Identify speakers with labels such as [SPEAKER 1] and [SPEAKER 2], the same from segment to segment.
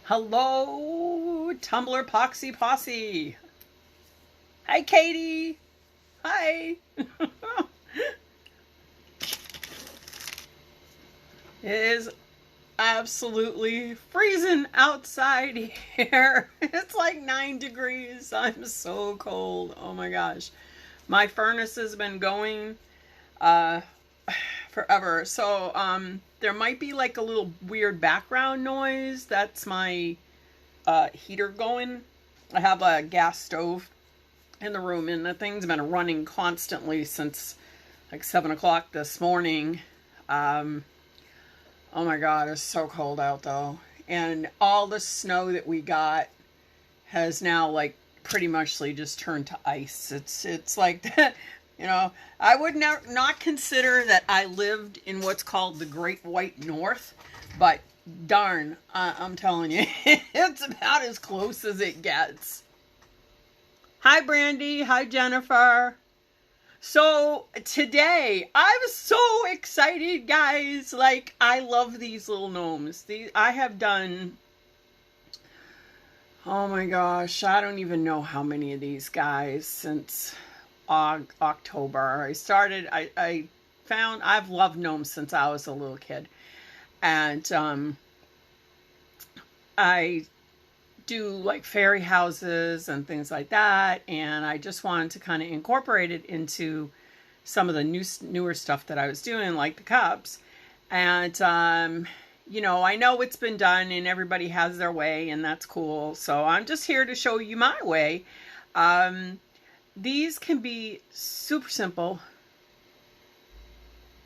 [SPEAKER 1] Hello, Tumbler Poxy Posse. Hi, Katie. Hi. It is absolutely freezing outside here. It's like 9 degrees. I'm so cold. Oh my gosh. My furnace has been going forever. So there might be like a little weird background noise. That's my heater going. I have a gas stove in the room, and the thing's been running constantly since like 7 o'clock this morning. Oh my God, it's so cold out though. And all the snow that we got has now like pretty much just turned to ice. It's like that, you know, I would not consider that I lived in what's called the Great White North, but darn, I'm telling you, it's about as close as it gets. Hi, Brandy. Hi, Jennifer. So today, I'm so excited, guys. Like, I love these little gnomes. I have done, oh my gosh, I don't even know how many of these guys since October. I found I've loved gnomes since I was a little kid. And I do like fairy houses and things like that, and I just wanted to kind of incorporate it into some of the newer stuff that I was doing, like the cups. And you know, I know it's been done and everybody has their way, and that's cool, so I'm just here to show you my way. These can be super simple.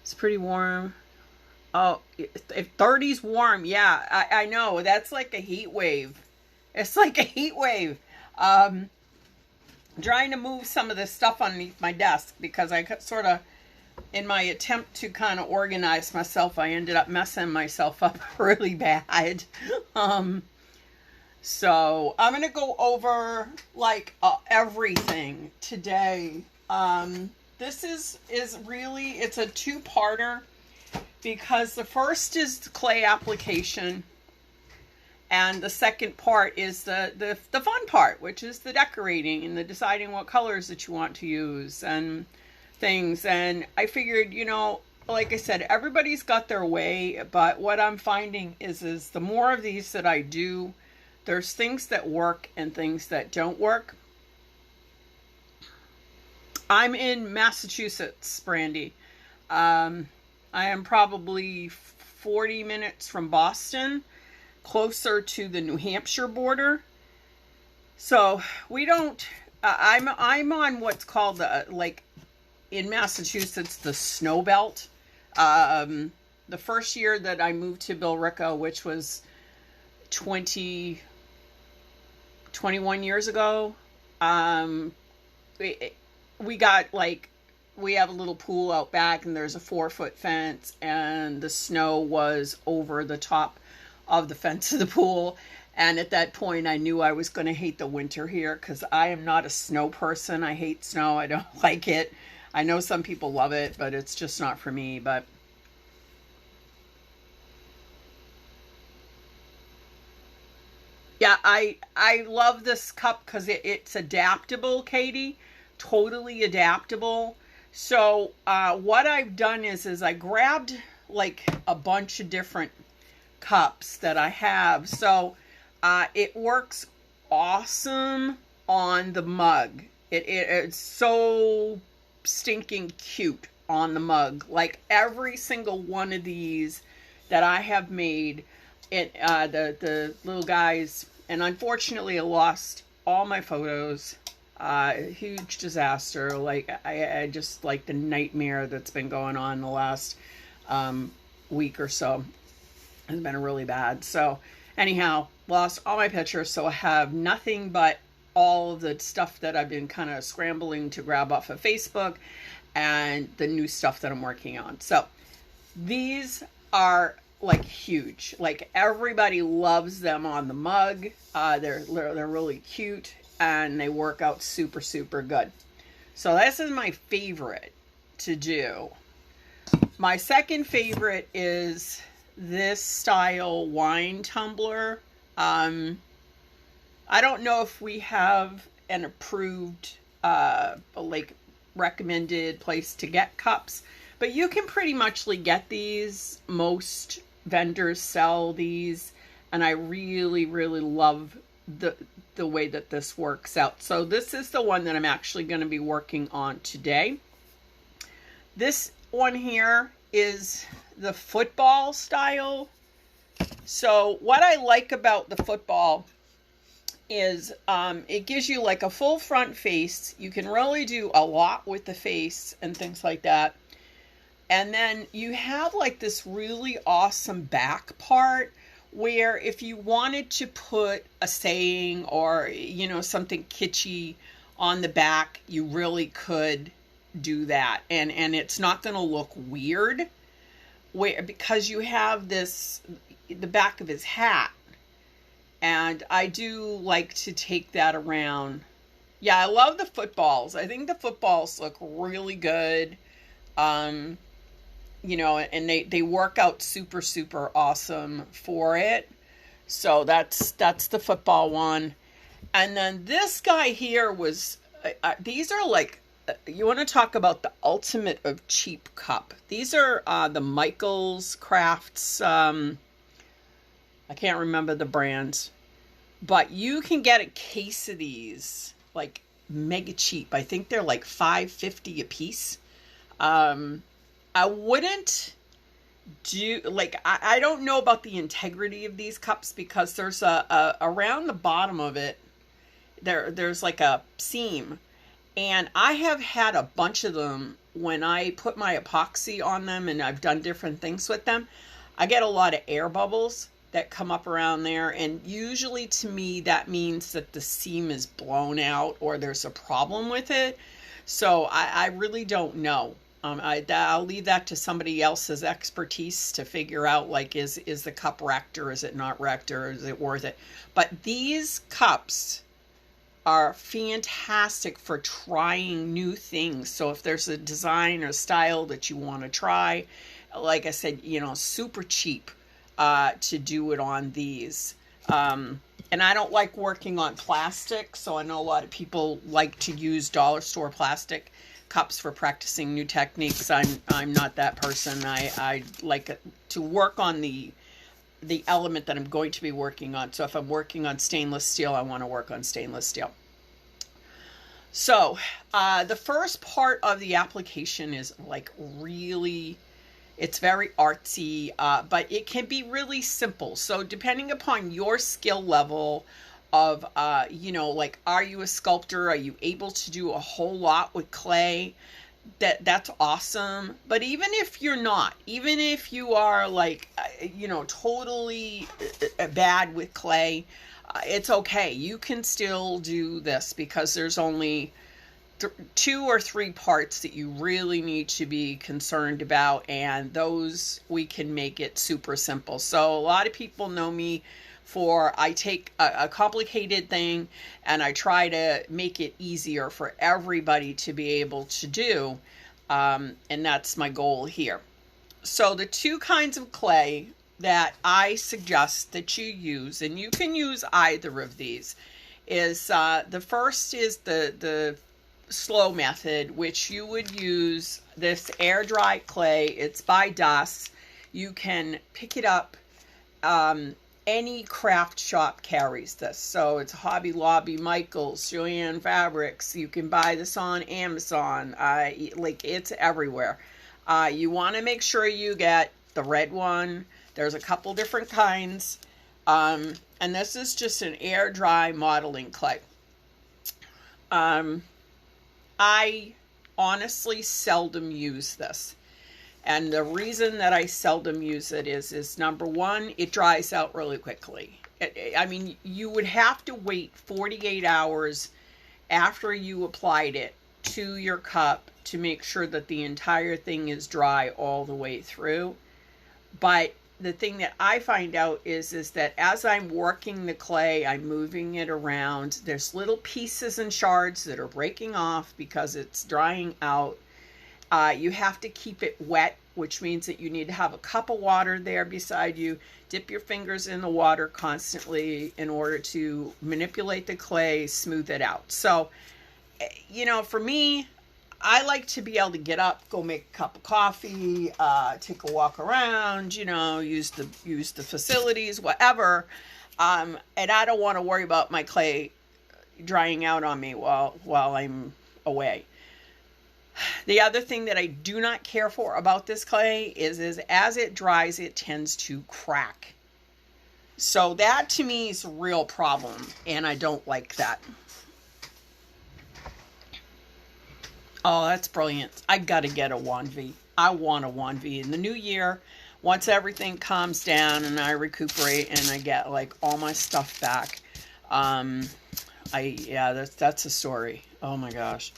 [SPEAKER 1] It's pretty warm. Oh, if 30's warm, yeah, I know, that's like a heat wave. It's like a heat wave. I'm trying to move some of this stuff underneath my desk because I sort of, in my attempt to kind of organize myself, I ended up messing myself up really bad. So I'm going to go over like everything today. This is really, it's a two-parter because the first is the clay application. And the second part is the fun part, which is the decorating and the deciding what colors that you want to use and things. And I figured, you know, like I said, everybody's got their way. But what I'm finding is the more of these that I do, there's things that work and things that don't work. I'm in Massachusetts, Brandy. I am probably 40 minutes from Boston, closer to the New Hampshire border. So we don't, I'm on what's called like in Massachusetts, the snow belt. The first year that I moved to Billerica, which was 21 years ago, we got like, we have a little pool out back and there's a 4-foot fence, and the snow was over the top of the fence of the pool. And at that point I knew I was going to hate the winter here because I am not a snow person. I hate snow. I don't like it. I know some people love it, but it's just not for me. But yeah, I love this cup because it's adaptable, Katie. Totally adaptable. So what I've done is I grabbed like a bunch of different cups that I have. So it works awesome on the mug. It's so stinking cute on the mug. Like every single one of these that I have made, the little guys, and unfortunately I lost all my photos. Huge disaster. Like I just, like, the nightmare that's been going on the last week or so has been really bad. So anyhow, lost all my pictures, so I have nothing but all of the stuff that I've been kind of scrambling to grab off of Facebook and the new stuff that I'm working on. So these are like huge. Like everybody loves them on the mug. They're really cute and they work out super, super good. So this is my favorite to do. My second favorite is this style wine tumbler. I don't know if we have an approved, like recommended place to get cups, but you can pretty much get these. Most vendors sell these, and I really, really love the way that this works out. So this is the one that I'm actually going to be working on today. This one here is the football style. So what I like about the football is it gives you like a full front face. You can really do a lot with the face and things like that. And then you have like this really awesome back part where if you wanted to put a saying or, you know, something kitschy on the back, you really could do that. And it's not going to look weird because you have this, the back of his hat. And I do like to take that around. Yeah, I love the footballs. I think the footballs look really good. You know, and they work out super, super awesome for it. So that's the football one. And then this guy here was, these are like, you want to talk about the ultimate of cheap cup. These are the Michael's Crafts, I can't remember the brands, but you can get a case of these like mega cheap. I think they're like $5.50 a piece. I wouldn't do like, I don't know about the integrity of these cups because there's a around the bottom of it there's like a seam, and I have had a bunch of them when I put my epoxy on them and I've done different things with them. I get a lot of air bubbles that come up around there, and usually to me that means that the seam is blown out or there's a problem with it. So I really don't know. I'll leave that to somebody else's expertise to figure out, like, is the cup wrecked or is it not wrecked or is it worth it? But these cups are fantastic for trying new things. So if there's a design or style that you want to try, like I said, you know, super cheap to do it on these. And I don't like working on plastic, so I know a lot of people like to use dollar store plastic cups for practicing new techniques. I'm not that person. I like to work on the element that I'm going to be working on. So if I'm working on stainless steel, I want to work on stainless steel. So the first part of the application is like really, it's very artsy, but it can be really simple. So depending upon your skill level of, you know, like, are you a sculptor? Are you able to do a whole lot with clay? That's awesome. But even if you're not, even if you are like, you know, totally bad with clay, it's okay. You can still do this because there's only 2 or 3 parts that you really need to be concerned about, and those we can make it super simple. So a lot of people know me for, I take a complicated thing and I try to make it easier for everybody to be able to do, and that's my goal here. So the 2 kinds of clay that I suggest that you use, and you can use either of these, is the first is the slow method, which you would use this air dry clay. It's by Das. You can pick it up. Any craft shop carries this. So it's Hobby Lobby, Michael's, Joanne Fabrics. You can buy this on Amazon. Like, it's everywhere. You want to make sure you get the red one. There's a couple different kinds. And this is just an air dry modeling clay. I honestly seldom use this. And the reason that I seldom use it is number one, it dries out really quickly. I mean, you would have to wait 48 hours after you applied it to your cup to make sure that the entire thing is dry all the way through. But the thing that I find out is that as I'm working the clay, I'm moving it around. There's little pieces and shards that are breaking off because it's drying out. You have to keep it wet, which means that you need to have a cup of water there beside you. Dip your fingers in the water constantly in order to manipulate the clay, smooth it out. So, you know, for me, I like to be able to get up, go make a cup of coffee, take a walk around, you know, use the facilities, whatever. And I don't want to worry about my clay drying out on me while I'm away. The other thing that I do not care for about this clay is as it dries, it tends to crack. So that to me is a real problem, and I don't like that. Oh, that's brilliant. I got to get a Wanvi. I want a Wanvi in the new year. Once everything calms down and I recuperate and I get like all my stuff back. That's a story. Oh my gosh.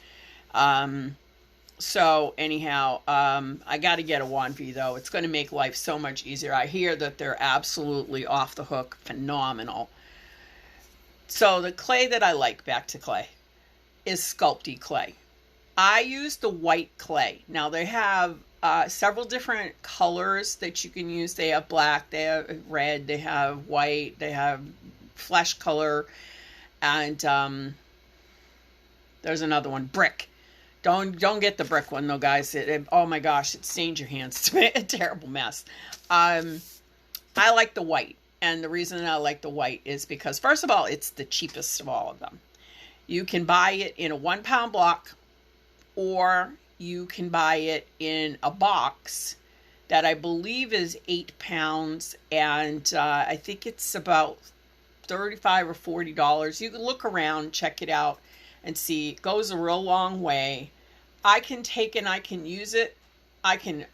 [SPEAKER 1] So anyhow, I got to get a Wanvi though. It's going to make life so much easier. I hear that they're absolutely off the hook, phenomenal. So the clay that I like, back to clay, is Sculpty clay. I use the white clay. Now they have several different colors that you can use. They have black, they have red, they have white, they have flesh color, and there's another one, brick. Don't get the brick one though, guys. Oh my gosh, it stains your hands. It's a terrible mess. I like the white, and the reason I like the white is because, first of all, it's the cheapest of all of them. You can buy it in a 1 pound block, or you can buy it in a box that I believe is 8 pounds, and I think it's about $35 or $40. You can look around, check it out, and see. It goes a real long way. I can take and I can use it. I can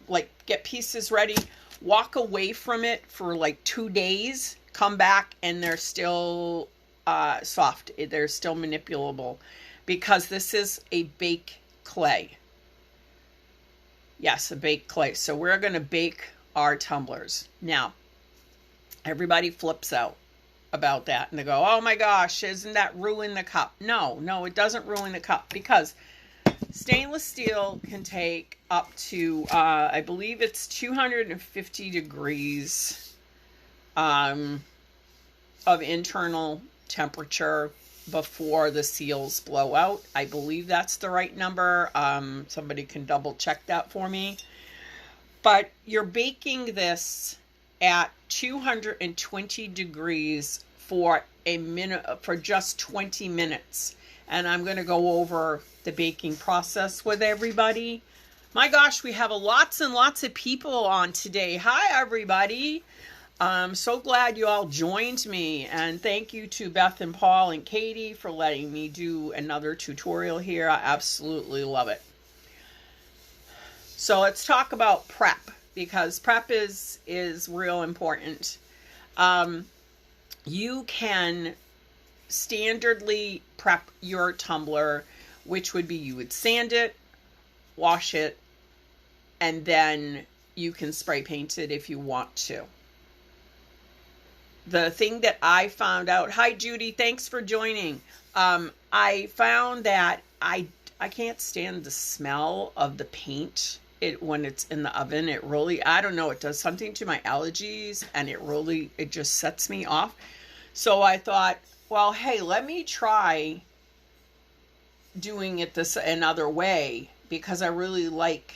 [SPEAKER 1] like get pieces ready, walk away from it for like 2 days, come back, and they're still soft. They're still manipulable, because this is a bake clay. Yes, a baked clay. So we're going to bake our tumblers. Now, everybody flips out about that, and they go, oh my gosh, isn't that ruin the cup? No, it doesn't ruin the cup, because stainless steel can take up to, I believe it's 250 degrees of internal temperature before the seals blow out. I believe that's the right number. Somebody can double check that for me. But you're baking this at 220 degrees for a minute, for just 20 minutes. And I'm going to go over the baking process with everybody. My gosh, we have lots and lots of people on today. Hi, everybody. I'm so glad you all joined me. And thank you to Beth and Paul and Katie for letting me do another tutorial here. I absolutely love it. So let's talk about prep, because prep is real important. You can standardly prep your tumbler, which would be you would sand it, wash it, and then you can spray paint it if you want to. The thing that I found out, hi Judy, thanks for joining. I found that I can't stand the smell of the paint when it's in the oven. It really, I don't know, it does something to my allergies, and it just sets me off. So I thought, well, hey, let me try doing it this another way, because I really like,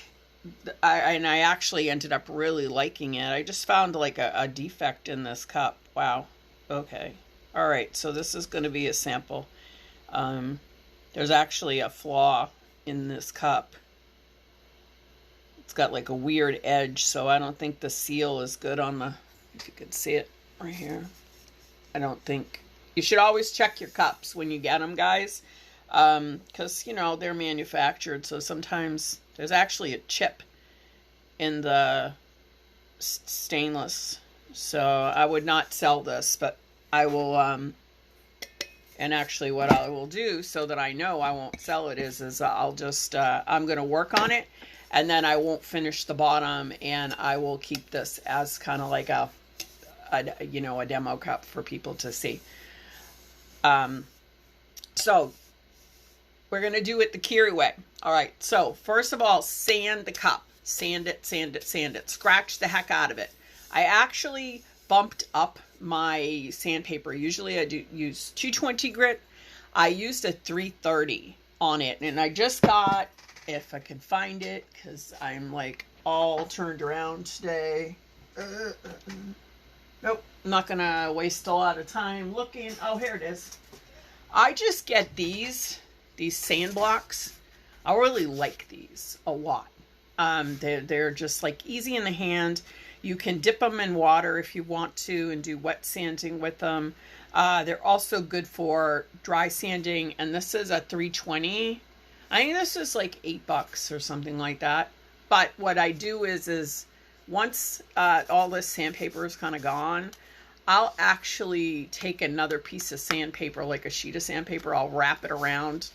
[SPEAKER 1] and I actually ended up really liking it. I just found like a defect in this cup. Wow. Okay. All right. So this is going to be a sample. There's actually a flaw in this cup. It's got like a weird edge, so I don't think the seal is good on the, if you can see it right here. I don't think. You should always check your cups when you get them, guys, because, you know, they're manufactured, so sometimes there's actually a chip in the stainless. So I would not sell this, but I will, and actually what I will do so that I know I won't sell it is I'll just, I'm going to work on it, And then I won't finish the bottom, and I will keep this as kind of like a you know, a demo cup for people to see. So we're going to do it the Kiri way. All right. So first of all, sand the cup. Sand it, sand it, sand it. Scratch the heck out of it. I actually bumped up my sandpaper. Usually I do use 220 grit. I used a 330 on it. And I just got, if I can find it, because I'm like all turned around today. Nope. I'm not going to waste a lot of time looking. Oh, here it is. I just get these sand blocks. I really like these a lot. They're just like easy in the hand. You can dip them in water if you want to and do wet sanding with them. They're also good for dry sanding. And this is a 320. I think this is like $8 or something like that. But what I do is once all this sandpaper is kind of gone, I'll actually take another piece of sandpaper, like a sheet of sandpaper. I'll wrap it around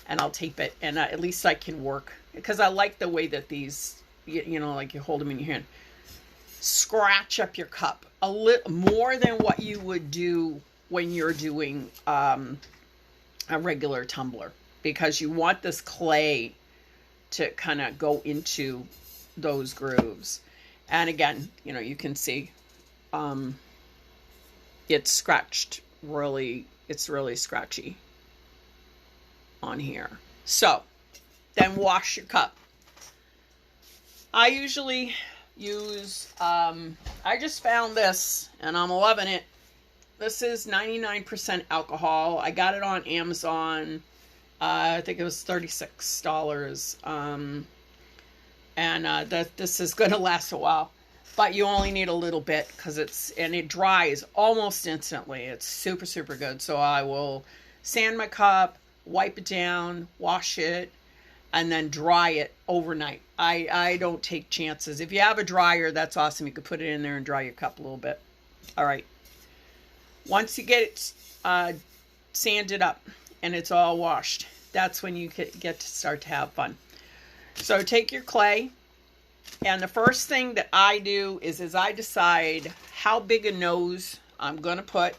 [SPEAKER 1] and I'll tape it. And at least I can work. Because I like the way that these, you know, like you hold them in your hand. Scratch up your cup a little more than what you would do when you're doing a regular tumbler. Because you want this clay to kind of go into those grooves. And again, you know, you can see it's scratched really, it's really scratchy on here. So then wash your cup. I usually use, I just found this and I'm loving it. This is 99% alcohol. I got it on Amazon. I think it was $36. And this is going to last a while. But you only need a little bit because it dries almost instantly. It's super, super good. So I will sand my cup, wipe it down, wash it, and then dry it overnight. I don't take chances. If you have a dryer, that's awesome. You could put it in there and dry your cup a little bit. All right. Once you get it sanded up and it's all washed, that's when you get to start to have fun. So take your clay. And the first thing that I do is I decide how big a nose I'm going to put.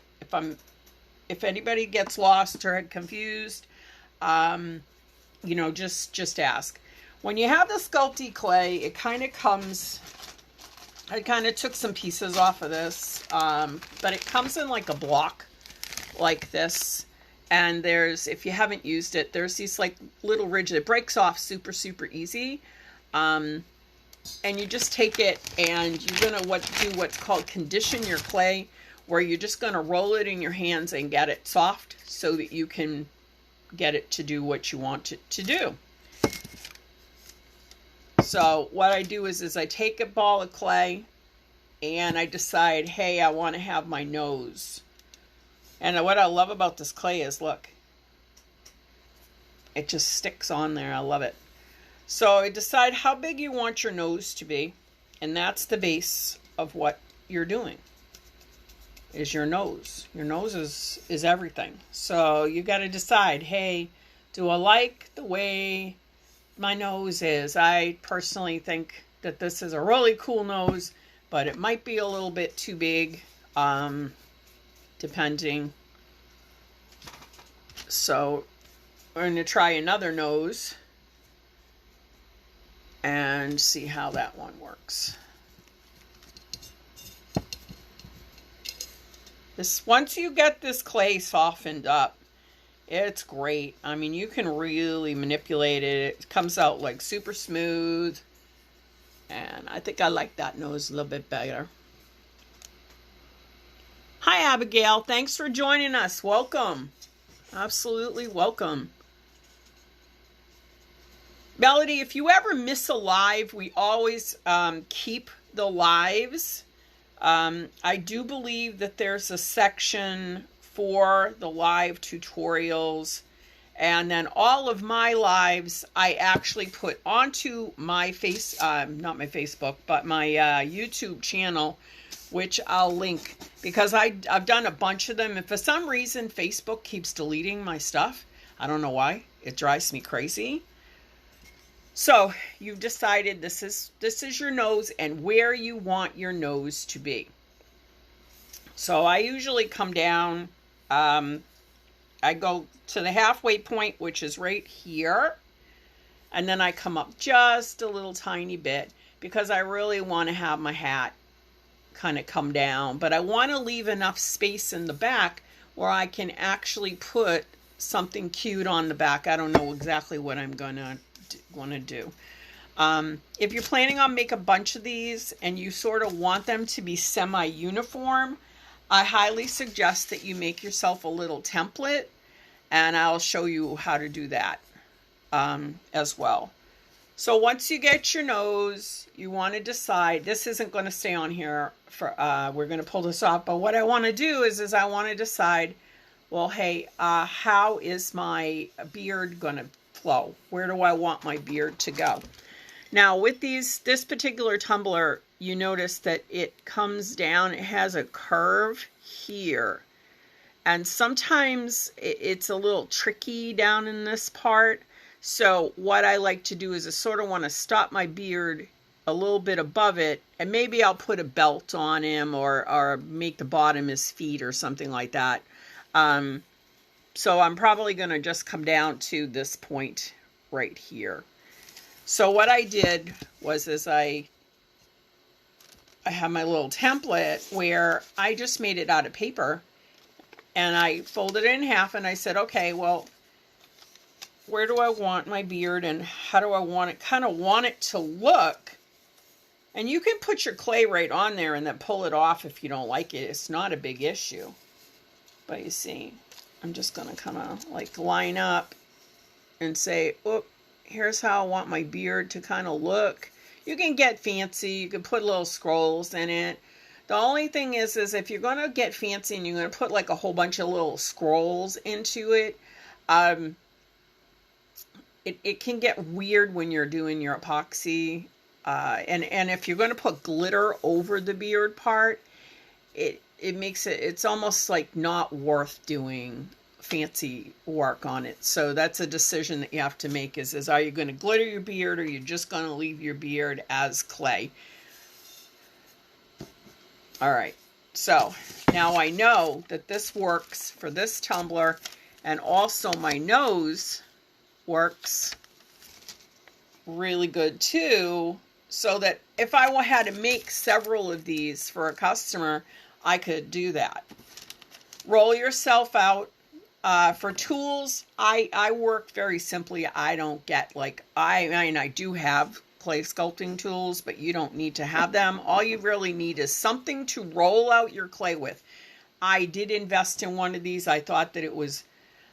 [SPEAKER 1] If anybody gets lost or confused, you know, just ask. When you have the Sculpty clay, it kind of comes, I kind of took some pieces off of this, but it comes in like a block like this. And there's, if you haven't used it, there's these like little ridges. It breaks off super, super easy. And you just take it and you're going to do what's called condition your clay, where you're just going to roll it in your hands and get it soft so that you can get it to do what you want it to do. So what I do is I take a ball of clay and I decide, hey, I want to have my nose. And what I love about this clay is, look, it just sticks on there. I love it. So I decide how big you want your nose to be, and that's the base of what you're doing, is your nose. Your nose is everything. So you got to decide, hey, do I like the way my nose is? I personally think that this is a really cool nose, but it might be a little bit too big, depending. So we're going to try another nose and see how that one works. Once you get this clay softened up, it's great. I mean, you can really manipulate it. It comes out like super smooth. And I think I like that nose a little bit better. Hi, Abigail. Thanks for joining us. Welcome. Absolutely welcome. Melody, if you ever miss a live, we always keep the lives. I do believe that there's a section for the live tutorials. And then all of my lives, I actually put onto my not my Facebook, but my YouTube channel, which I'll link. Because I've done a bunch of them. And for some reason, Facebook keeps deleting my stuff. I don't know why. It drives me crazy. So you've decided this is your nose and where you want your nose to be. So I usually come down, I go to the halfway point, which is right here. And then I come up just a little tiny bit because I really want to have my hat kind of come down. But I want to leave enough space in the back where I can actually put something cute on the back. I don't know exactly what I'm going to do. If you're planning on make a bunch of these and you sort of want them to be semi-uniform, I highly suggest that you make yourself a little template, and I'll show you how to do that as well. So once you get your nose, you want to decide, this isn't going to stay on here for, we're going to pull this off, but what I want to do is I want to decide, well, hey, how is my beard going to flow? Where do I want my beard to go? Now with this particular tumbler, you notice that it comes down, it has a curve here. And sometimes it's a little tricky down in this part. So what I like to do is I sort of want to stop my beard a little bit above it, and maybe I'll put a belt on him or make the bottom his feet or something like that. So I'm probably going to just come down to this point right here. So what I did was I have my little template where I just made it out of paper, and I folded it in half, and I said, okay, well, where do I want my beard and how do I want it, kind of want it to look? And you can put your clay right on there and then pull it off if you don't like it. It's not a big issue. But you see, I'm just going to kind of like line up and say, oh, here's how I want my beard to kind of look. You can get fancy. You can put little scrolls in it. The only thing is if you're going to get fancy and you're going to put like a whole bunch of little scrolls into it, it can get weird when you're doing your epoxy. And if you're going to put glitter over the beard part, it makes it's almost like not worth doing fancy work on it. So that's a decision that you have to make is are you going to glitter your beard, or are you just going to leave your beard as clay? All right. So now I know that this works for this tumbler, and also my nose works really good too, so that if I had to make several of these for a customer, I could do that. Roll yourself out. For tools, I work very simply. I don't get like, I mean, I do have clay sculpting tools, but you don't need to have them. All you really need is something to roll out your clay with. I did invest in one of these. I thought that it was,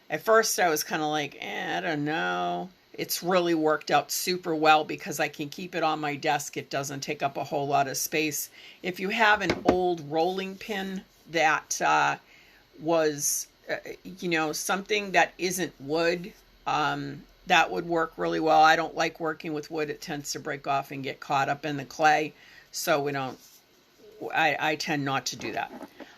[SPEAKER 1] at first I was kind of like, I don't know. It's really worked out super well because I can keep it on my desk. It doesn't take up a whole lot of space. If you have an old rolling pin that was, you know, something that isn't wood, that would work really well. I don't like working with wood. It tends to break off and get caught up in the clay. So I tend not to do that.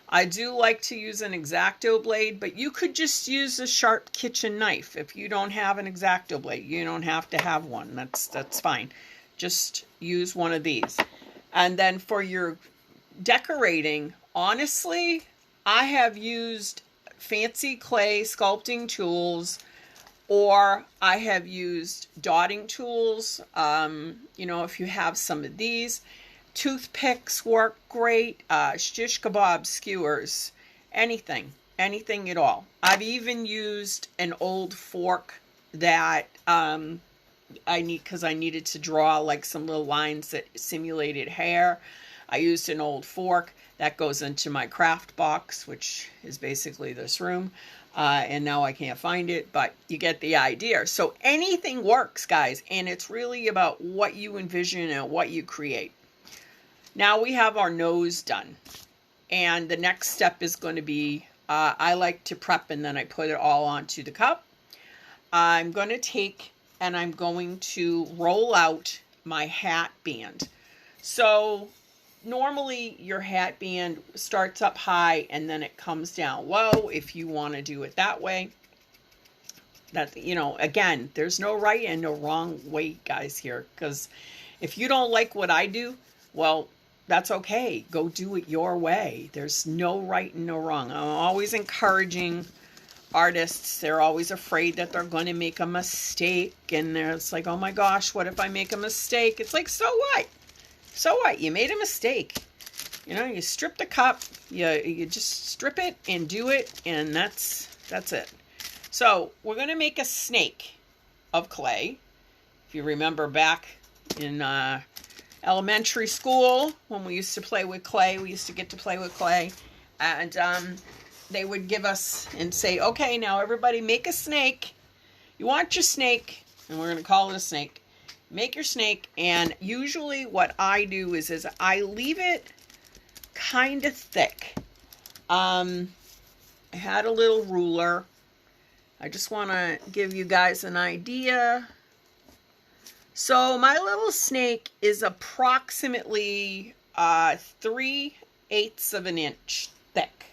[SPEAKER 1] I do like to use an X-Acto blade, but you could just use a sharp kitchen knife. If you don't have an X-Acto blade, you don't have to have one. That's fine. Just use one of these. And then for your decorating, honestly, I have used fancy clay sculpting tools, or I have used dotting tools. You know, if you have some of these, toothpicks work great, shish kebab skewers, anything at all. I've even used an old fork that because I needed to draw like some little lines that simulated hair. I used an old fork that goes into my craft box, which is basically this room. And now I can't find it, but you get the idea. So anything works, guys, and it's really about what you envision and what you create. Now we have our nose done, and the next step is going to be, I like to prep and then I put it all onto the cup. I'm going to take and I'm going to roll out my hat band. So normally your hat band starts up high and then it comes down low if you want to do it that way. That, you know, again, there's no right and no wrong way, guys, here. Because if you don't like what I do, well, that's okay. Go do it your way. There's no right and no wrong. I'm always encouraging artists. They're always afraid that they're going to make a mistake. And it's like, oh my gosh, what if I make a mistake? It's like, so what? So what? You made a mistake. You know, you strip the cup. You just strip it and do it. And that's it. So we're going to make a snake of clay. If you remember back in elementary school, when we used to play with clay, we used to get to play with clay. And they would give us and say, okay, now everybody make a snake. You want your snake, and we're going to call it a snake. Make your snake. And usually what I do is I leave it kind of thick. I had a little ruler. I just want to give you guys an idea. So my little snake is approximately 3/8 of an inch thick.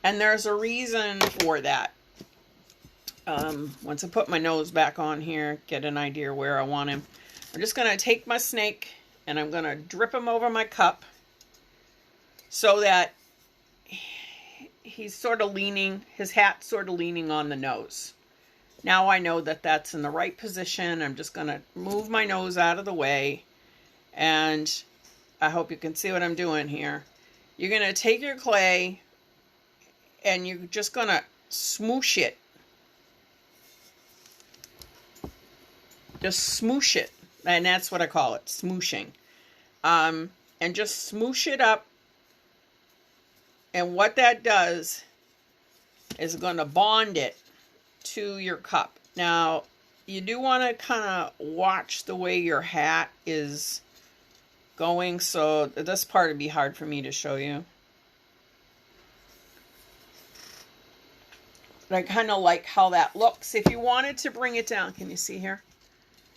[SPEAKER 1] And there's a reason for that. Once I put my nose back on here, get an idea where I want him. I'm just going to take my snake and I'm going to drip him over my cup so that he's sort of leaning, his hat's sort of leaning on the nose. Now I know that that's in the right position. I'm just going to move my nose out of the way. And I hope you can see what I'm doing here. You're going to take your clay and you're just going to smoosh it. Just smoosh it. And that's what I call it, smooshing. And just smoosh it up. And what that does is going to bond it to your cup. Now, you do want to kind of watch the way your hat is going. So this part would be hard for me to show you. But I kind of like how that looks. If you wanted to bring it down, can you see here?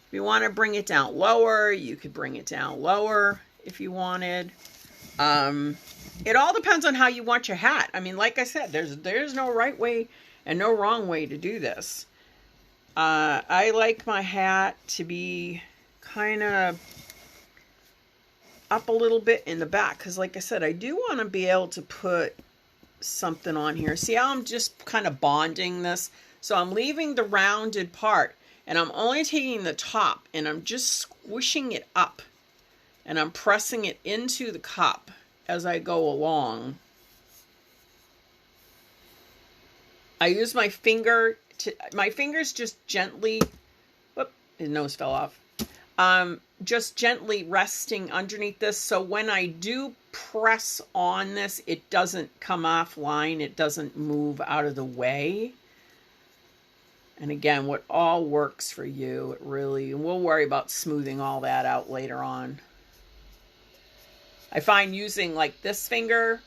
[SPEAKER 1] If you want to bring it down lower, you could bring it down lower if you wanted. It all depends on how you want your hat. I mean, like I said, there's no right way and no wrong way to do this. I like my hat to be kind of up a little bit in the back because, like I said, I do want to be able to put something on here. See how I'm just kind of bonding this? So I'm leaving the rounded part and I'm only taking the top and I'm just squishing it up and I'm pressing it into the cup as I go along. I use my finger to, my fingers just gently, whoop, his nose fell off. Just gently resting underneath this. So when I do press on this, it doesn't come offline. It doesn't move out of the way. And again, what all works for you, it really, and we'll worry about smoothing all that out later on. I find using like this finger,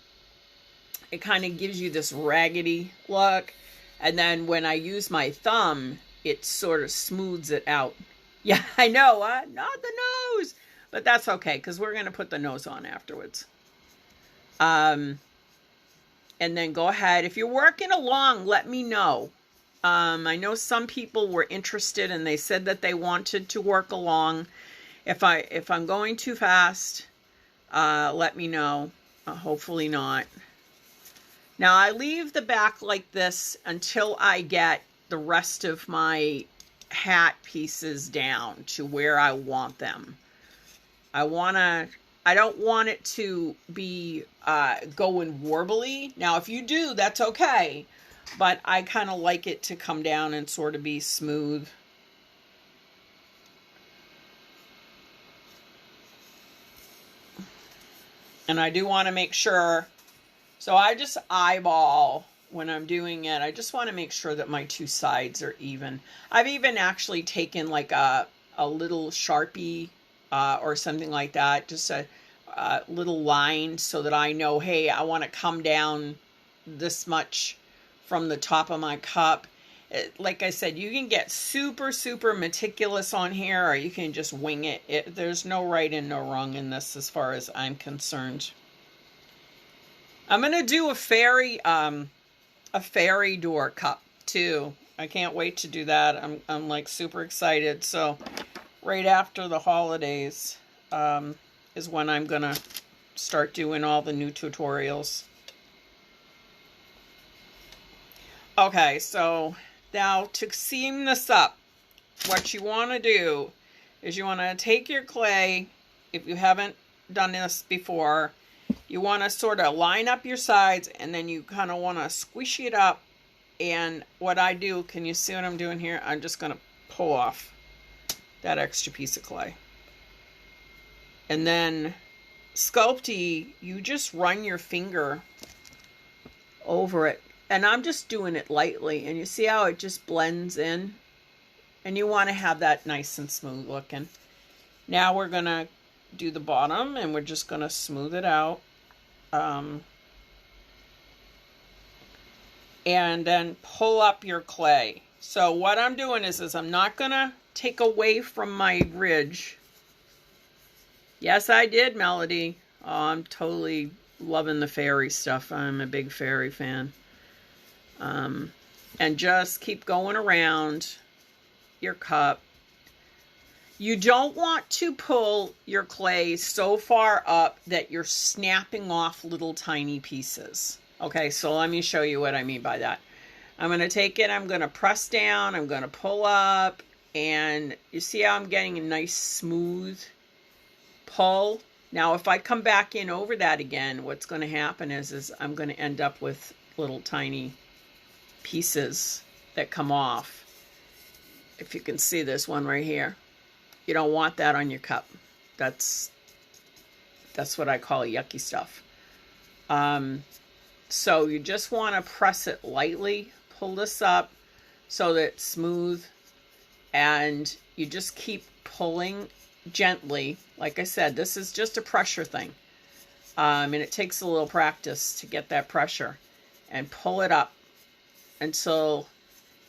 [SPEAKER 1] it kind of gives you this raggedy look. And then when I use my thumb, it sort of smooths it out. Yeah, I know, not the nose. But that's okay, because we're going to put the nose on afterwards. And then go ahead. If you're working along, let me know. I know some people were interested and they said that they wanted to work along. If I'm going too fast, let me know. Hopefully not. Now I leave the back like this until I get the rest of my hat pieces down to where I want them. I don't want it to be going warbly. Now if you do, that's okay. But I kind of like it to come down and sort of be smooth. And I do want to make sure, so I just eyeball when I'm doing it. I just want to make sure that my two sides are even. I've even actually taken like a little Sharpie or something like that, just a little line so that I know, hey, I want to come down this much from the top of my cup. Like I said, you can get super, super meticulous on here, or you can just wing it. There's no right and no wrong in this as far as I'm concerned. I'm going to do a fairy door cup too. I can't wait to do that. I'm like super excited. So right after the holidays is when I'm gonna start doing all the new tutorials. Okay, so now to seam this up, what you want to do is you want to take your clay, if you haven't done this before, you want to sort of line up your sides, and then you kind of want to squish it up. And what I do, can you see what I'm doing here? I'm just going to pull off that extra piece of clay. And then Sculpty, you just run your finger over it. And I'm just doing it lightly. And you see how it just blends in? And you want to have that nice and smooth looking. Now we're going to do the bottom, and we're just going to smooth it out. And then pull up your clay. So what I'm doing is I'm not going to take away from my ridge. Yes, I did, Melody. Oh, I'm totally loving the fairy stuff. I'm a big fairy fan. And just keep going around your cup. You don't want to pull your clay so far up that you're snapping off little tiny pieces. Okay, so let me show you what I mean by that. I'm going to take it, I'm going to press down, I'm going to pull up, and you see how I'm getting a nice smooth pull? Now, if I come back in over that again, what's going to happen is I'm going to end up with little tiny pieces that come off. If you can see this one right here. You don't want that on your cup. That's what I call yucky stuff. So you just want to press it lightly, pull this up so that it's smooth, and you just keep pulling gently. Like I said, this is just a pressure thing. And it takes a little practice to get that pressure, and pull it up until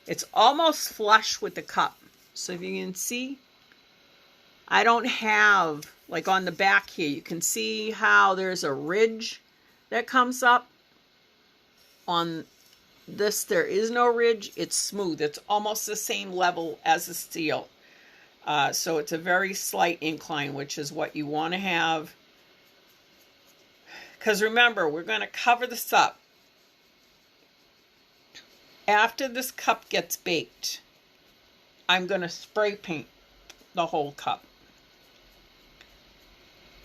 [SPEAKER 1] it's almost flush with the cup. So if you can see, I don't have, like on the back here, you can see how there's a ridge that comes up. On this, there is no ridge. It's smooth. It's almost the same level as the steel. So it's a very slight incline, which is what you want to have. Because remember, we're going to cover this up. After this cup gets baked, I'm going to spray paint the whole cup.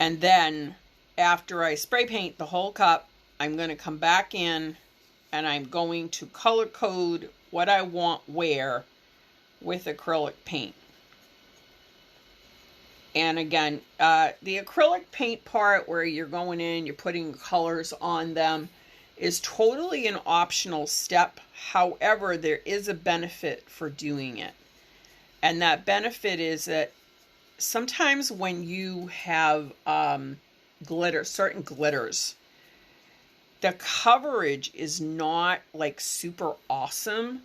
[SPEAKER 1] And then after I spray paint the whole cup, I'm going to come back in and I'm going to color code what I want where with acrylic paint. And again, the acrylic paint part where you're going in, you're putting colors on them is totally an optional step. However, there is a benefit for doing it. And that benefit is that sometimes when you have glitter, certain glitters, the coverage is not like super awesome.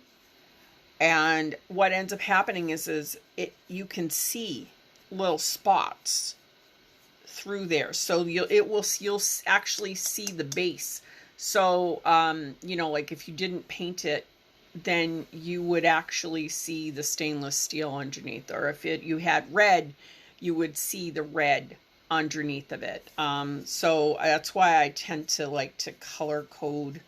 [SPEAKER 1] And what ends up happening is you can see little spots through there. So you'll actually see the base. So, you know, like if you didn't paint it, then you would actually see the stainless steel underneath. Or if you had red, you would see the red underneath of it. So that's why I tend to like to color code,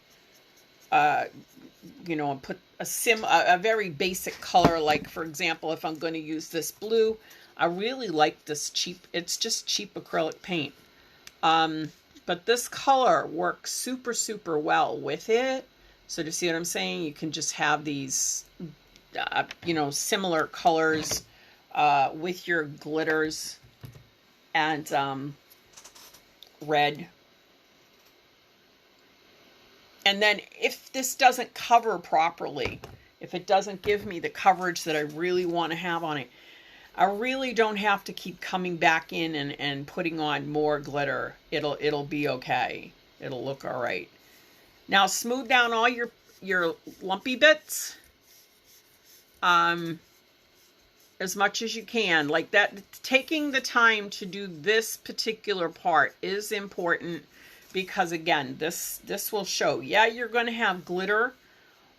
[SPEAKER 1] you know, and put a very basic color. Like for example, if I'm going to use this blue, I really like this cheap, it's just cheap acrylic paint. But this color works super, super well with it. So to see what I'm saying, you can just have these, you know, similar colors with your glitters and red. And then if this doesn't cover properly, if it doesn't give me the coverage that I really want to have on it, I really don't have to keep coming back in and putting on more glitter. It'll be okay. It'll look all right. Now smooth down all your lumpy bits as much as you can. Like that, taking the time to do this particular part is important because again, this will show. Yeah, you're going to have glitter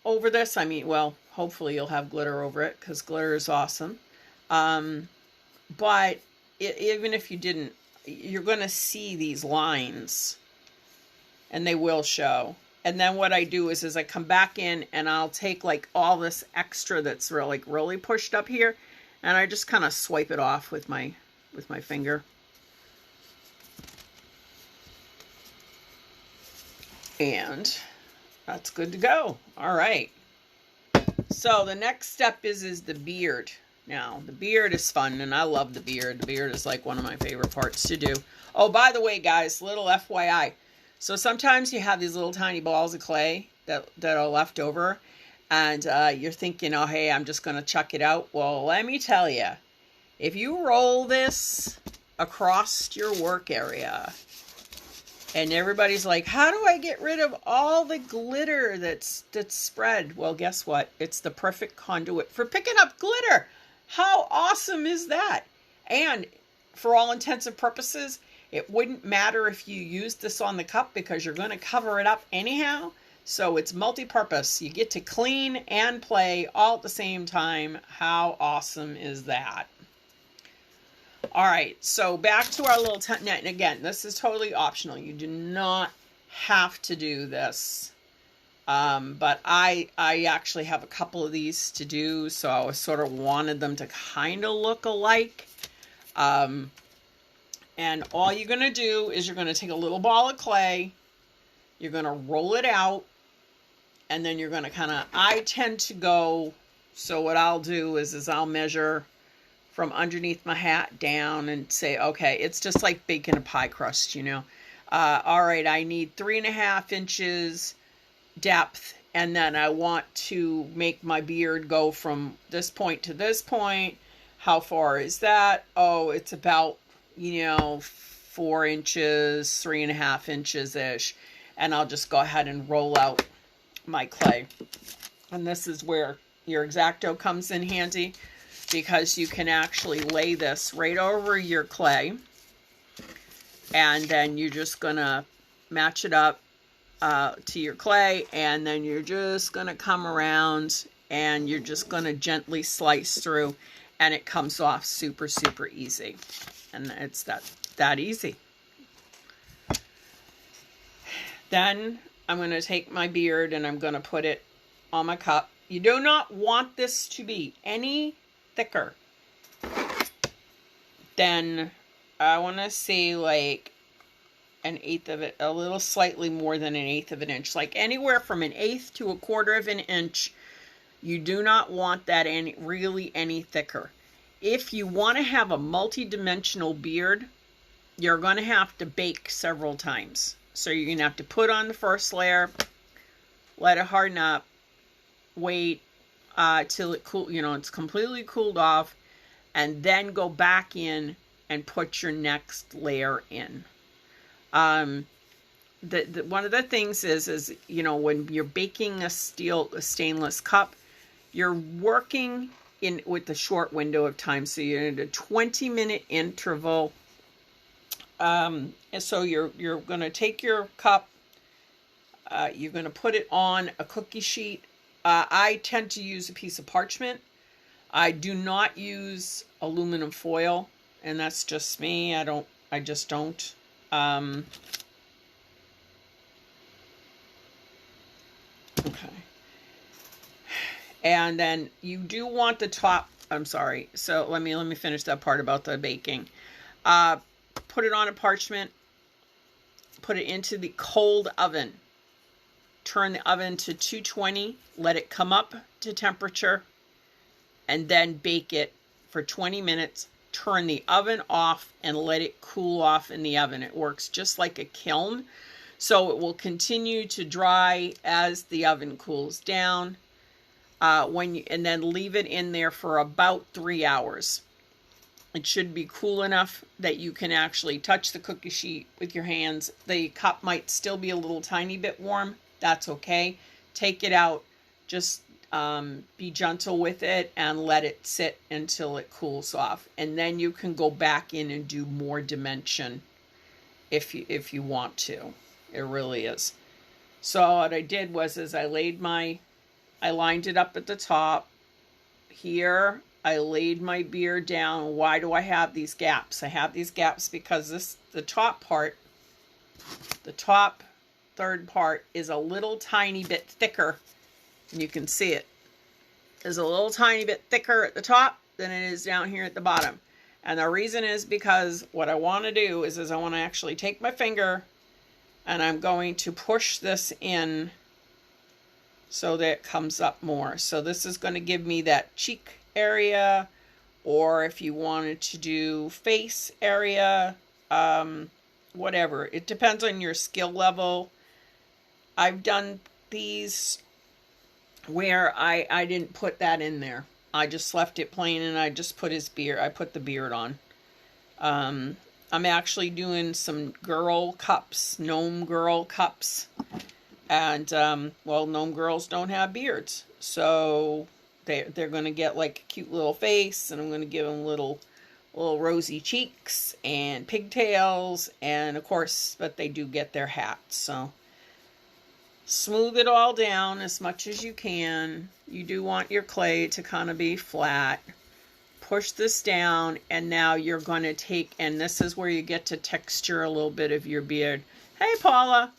[SPEAKER 1] over this. I mean, well, Hopefully you'll have glitter over it, because glitter is awesome. But even if you didn't, you're going to see these lines, and they will show. And then what I do is I come back in and I'll take like all this extra that's really pushed up here, and I just kind of swipe it off with my finger. And that's good to go. All right. So the next step is the beard. Now, the beard is fun, and I love the beard. The beard is like one of my favorite parts to do. Oh, by the way, guys, little FYI. So sometimes you have these little tiny balls of clay that are left over, and you're thinking, oh, hey, I'm just going to chuck it out. Well, let me tell you, if you roll this across your work area, and everybody's like, how do I get rid of all the glitter that's spread? Well, guess what? It's the perfect conduit for picking up glitter. How awesome is that? And for all intents and purposes, it wouldn't matter if you used this on the cup, because you're going to cover it up anyhow. So it's multi-purpose. You get to clean and play all at the same time. How awesome is that? All right, so back to our little net. And again, this is totally optional. You do not have to do this. But I actually have a couple of these to do, so I sort of wanted them to kind of look alike. And all you're going to do is you're going to take a little ball of clay, you're going to roll it out, and then you're going to kind of, I tend to go, so what I'll do is I'll measure from underneath my hat down and say, okay, it's just like baking a pie crust, you know. All right, I need 3.5 inches depth, and then I want to make my beard go from this point to this point. How far is that? Oh, it's about, 4 inches, 3.5 inches ish. And I'll just go ahead and roll out my clay. And this is where your X-Acto comes in handy, because you can actually lay this right over your clay, and then you're just gonna match it up to your clay, and then you're just gonna come around and you're just gonna gently slice through, and it comes off super, super easy. And it's that easy. Then I'm going to take my beard and I'm going to put it on my cup. You do not want this to be any thicker than, I want to say, like 1/8 of it, a little slightly more than 1/8 of an inch, like anywhere from 1/8 to 1/4 of an inch. You do not want that really any thicker. If you want to have a multi-dimensional beard, you're going to have to bake several times. So you're going to have to put on the first layer, let it harden up, wait till it it's completely cooled off, and then go back in and put your next layer in. One of the things is when you're baking a stainless cup, you're working with the short window of time. So you're in a 20-minute interval. And so you're going to take your cup, you're going to put it on a cookie sheet. I tend to use a piece of parchment. I do not use aluminum foil, and that's just me. I just don't. Okay. And then you do want the top, I'm sorry. So let me finish that part about the baking. Put it on a parchment, put it into the cold oven. Turn the oven to 220, let it come up to temperature, and then bake it for 20 minutes. Turn the oven off and let it cool off in the oven. It works just like a kiln, so it will continue to dry as the oven cools down. And then leave it in there for about 3 hours. It should be cool enough that you can actually touch the cookie sheet with your hands. The cup might still be a little tiny bit warm. That's okay. Take it out. Just be gentle with it and let it sit until it cools off. And then you can go back in and do more dimension if you want to. It really is. So what I did was I laid my I lined it up at the top. Here, I laid my beard down. Why do I have these gaps? I have these gaps because the top part, the top third part is a little tiny bit thicker. And you can see it. Is a little tiny bit thicker at the top than it is down here at the bottom. And the reason is because what I want to do is I want to actually take my finger and I'm going to push this in so that it comes up more. So this is going to give me that cheek area, or if you wanted to do face area, whatever. It depends on your skill level. I've done these where I didn't put that in there. I just left it plain and I just put his beard. I put the beard on. I'm actually doing some girl cups, gnome girl cups. And, well, gnome girls don't have beards. So they're going to get like a cute little face, and I'm going to give them little rosy cheeks and pigtails. And of course, but they do get their hats. So smooth it all down as much as you can. You do want your clay to kind of be flat. Push this down, and now you're going to take, and this is where you get to texture a little bit of your beard. Hey, Paula.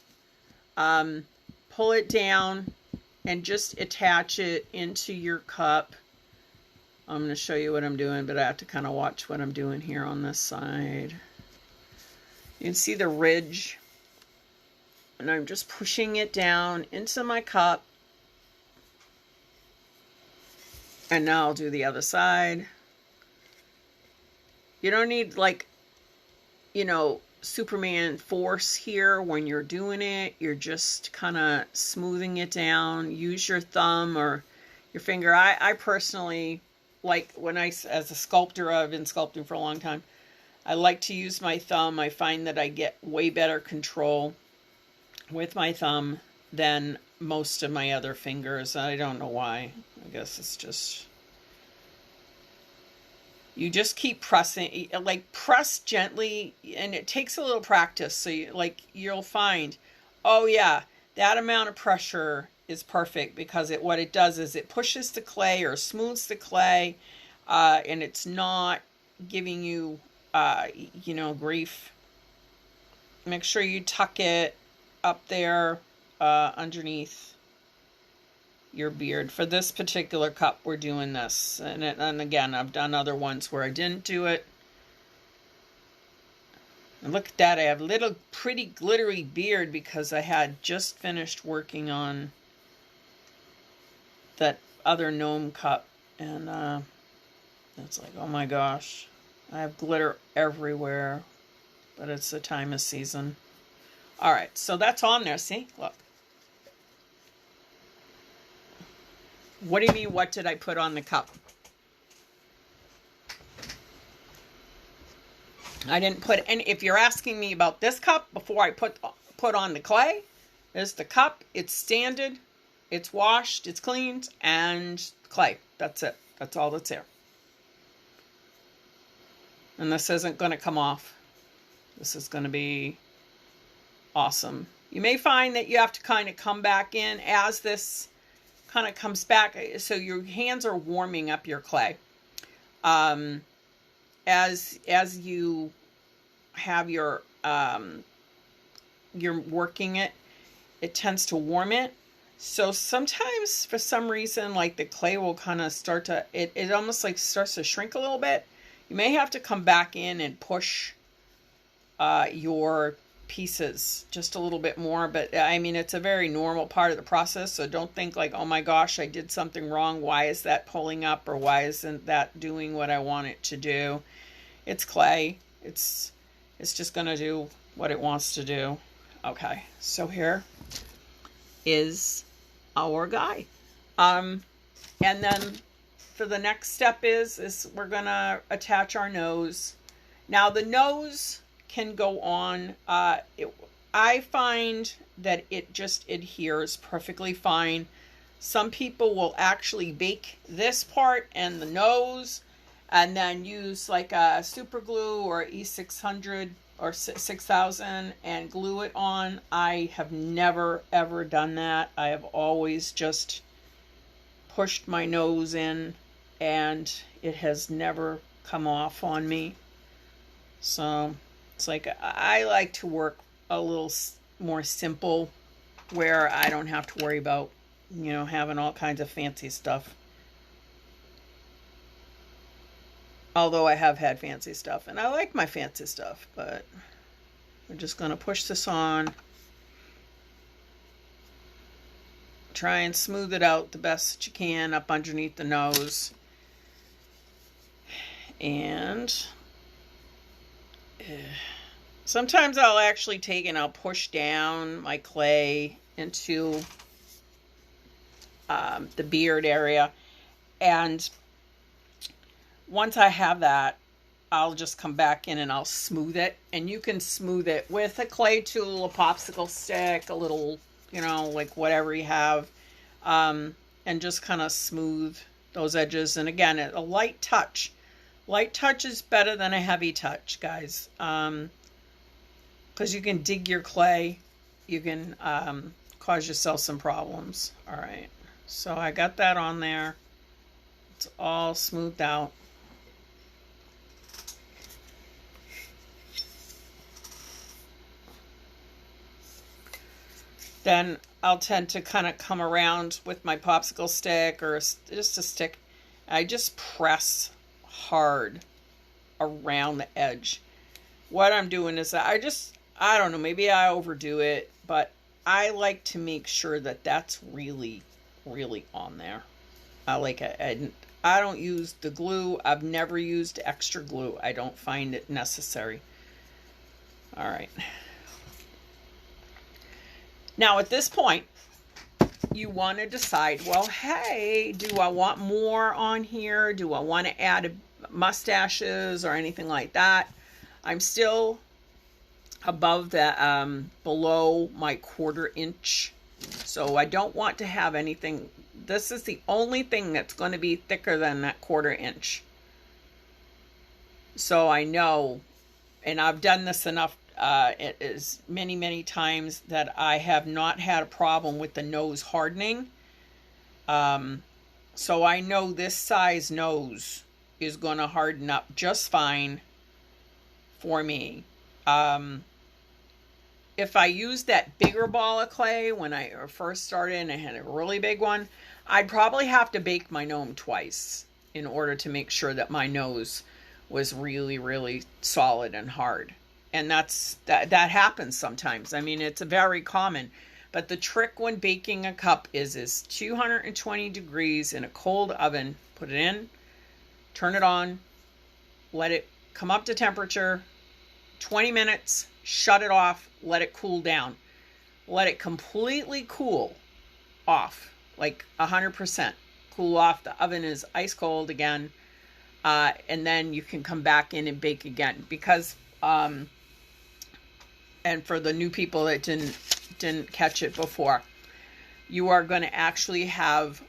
[SPEAKER 1] Pull it down and just attach it into your cup. I'm going to show you what I'm doing, but I have to kind of watch what I'm doing here on this side. You can see the ridge. And I'm just pushing it down into my cup. And now I'll do the other side. You don't need, like, you know, Superman force here when you're doing it. You're just kind of smoothing it down. Use your thumb or your finger. I personally like, when as a sculptor, I've been sculpting for a long time, I like to use my thumb. I find that I get way better control with my thumb than most of my other fingers. I don't know why. I guess it's just, you just keep pressing, like press gently, and it takes a little practice. So you'll find, oh yeah, that amount of pressure is perfect, because what it does is it pushes the clay or smooths the clay, and it's not giving you, grief. Make sure you tuck it up there underneath your beard. For this particular cup, we're doing this. And again, I've done other ones where I didn't do it. And look at that. I have a little pretty glittery beard because I had just finished working on that other gnome cup. And it's like, oh my gosh. I have glitter everywhere. But it's the time of season. All right, so that's on there. See? Look. What do you mean, what did I put on the cup? I didn't put any. If you're asking me about this cup before I put on the clay, there's the cup. It's sanded, it's washed, it's cleaned, and clay. That's it. That's all that's there. And this isn't going to come off. This is going to be awesome. You may find that you have to kind of come back in as this kind of comes back, so your hands are warming up your clay. As you have you're working it, it tends to warm it. So sometimes for some reason, like the clay will kind of start to, it almost like starts to shrink a little bit. You may have to come back in and push your pieces just a little bit more, but I mean, it's a very normal part of the process. So don't think like, oh my gosh, I did something wrong. Why is that pulling up, or why isn't that doing what I want it to do? It's clay. It's just going to do what it wants to do. Okay. So here is our guy. And then for the next step is we're going to attach our nose. Now the nose can go on. I find that it just adheres perfectly fine. Some people will actually bake this part and the nose and then use like a super glue or E600 or 6000 and glue it on. I have never ever done that. I have always just pushed my nose in, and it has never come off on me. So it's like I like to work a little more simple, where I don't have to worry about, you know, having all kinds of fancy stuff. Although I have had fancy stuff, and I like my fancy stuff, but we're just going to push this on. Try and smooth it out the best that you can up underneath the nose. And sometimes I'll actually take and I'll push down my clay into the beard area. And once I have that, I'll just come back in and I'll smooth it. And you can smooth it with a clay tool, a popsicle stick, a little, you know, like whatever you have. And just kind of smooth those edges. And again, a light touch. Light touch is better than a heavy touch, guys. Because you can dig your clay. You can cause yourself some problems. All right. So I got that on there. It's all smoothed out. Then I'll tend to kind of come around with my popsicle stick or just a stick. I just press hard around the edge. What I'm doing is I don't know, maybe I overdo it, but I like to make sure that that's really, really on there. I like it. I don't use the glue. I've never used extra glue. I don't find it necessary. All right. Now at this point, you want to decide, well, hey, do I want more on here? Do I want to add mustaches or anything like that? I'm still above the, below my 1/4 inch. So I don't want to have anything. This is the only thing that's going to be thicker than that 1/4 inch. So I know, and I've done this enough, it is many times that I have not had a problem with the nose hardening. So I know this size nose is going to harden up just fine for me. If I used that bigger ball of clay when I first started and I had a really big one, I'd probably have to bake my gnome twice in order to make sure that my nose was really, really solid and hard. And that happens sometimes. I mean, it's very common. But the trick when baking a cup is 220 degrees in a cold oven. Put it in, turn it on, let it come up to temperature, 20 minutes, shut it off, let it cool down. Let it completely cool off, like 100%. Cool off. The oven is ice cold again. And then you can come back in and bake again. Because... and for the new people that didn't catch it before, you are going to actually have,